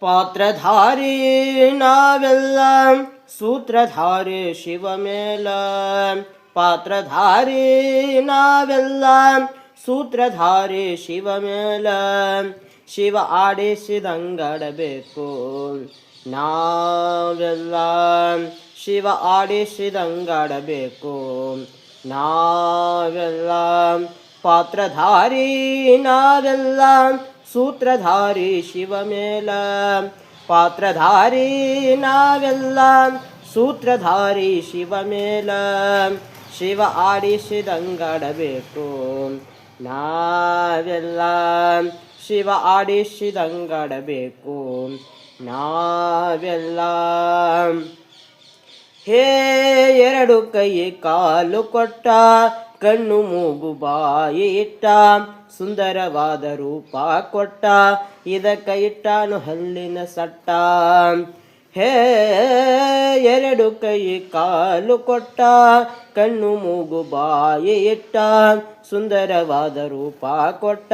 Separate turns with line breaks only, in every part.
ಪಾತ್ರಧಾರಿ ನಾವೆಲ್ಲ ಸೂತ್ರಧಾರಿ ಶಿವಮೇಲ. ಪಾತ್ರಧಾರಿ ನಾವೆಲ್ಲ ಸೂತ್ರಧಾರಿ ಶಿವಮೇಲ. ಶಿವ ಆಡಿಸಿದಂಗಾಡಬೇಕು ನಾವೆಲ್ಲ. ಶಿವ ಆಡಿಸಿದಂಗಾಡಬೇಕು ನಾವೆಲ್ಲ. ಪಾತ್ರಧಾರಿ ನಾವೆಲ್ಲ ಸೂತ್ರಧಾರಿ ಶಿವಮೇಲ. ಪಾತ್ರಧಾರಿ ನಾವೆಲ್ಲ ಸೂತ್ರಧಾರಿ ಶಿವಮೇಲ. ಶಿವ ಆಡಿಸಿದಂಗಾಡಬೇಕು ನಾವೆಲ್ಲ. ಶಿವ ಆಡಿಸಿದಂಗಾಡಬೇಕು ನಾವೆಲ್ಲ. ಹೇ ಎರಡು ಕೈ ಕಾಲು ಕೊಟ್ಟ, ಕಣ್ಣು ಮೂಗು ಬಾಯಿ ಇಟ್ಟ, ಸುಂದರವಾದ ರೂಪ ಕೊಟ್ಟ, ಇದಕ್ಕ ಇಟ್ಟಾನು ಹಲ್ಲಿನ ಸಟ್ಟ. ಹೇ ಎರಡು ಕೈ ಕಾಲು ಕೊಟ್ಟ, ಕಣ್ಣು ಮೂಗು ಬಾಯಿ ಇಟ್ಟ, ಸುಂದರವಾದ ರೂಪ ಕೊಟ್ಟ,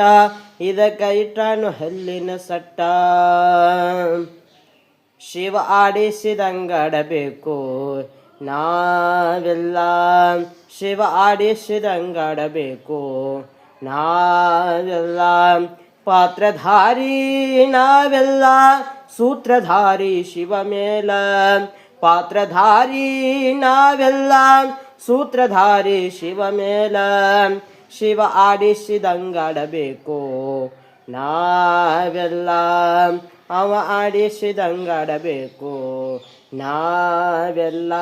ಇದಕ್ಕ ಇಟ್ಟಾನು ಹಲ್ಲಿನ ಸಟ್ಟ. ಶಿವ ಆಡಿಸಿದಂಗಾಡಬೇಕು ನಾವೆಲ್ಲ. ಶಿವ ಆಡಿಸಿದಂಗಾಡಬೇಕು ನಾವೆಲ್ಲ. ಪಾತ್ರಧಾರಿ ನಾವೆಲ್ಲ ಸೂತ್ರಧಾರಿ ಶಿವಮೇಲ. ಪಾತ್ರಧಾರಿ ನಾವೆಲ್ಲ ಸೂತ್ರಧಾರಿ ಶಿವಮೇಲ. ಶಿವ ಆಡಿಸಿದಂಗಾಡಬೇಕು ನಾವೆಲ್ಲ. ಅವ ಆಡಿಸಿದಂಗಾಡಬೇಕು ನಾವೆಲ್ಲ.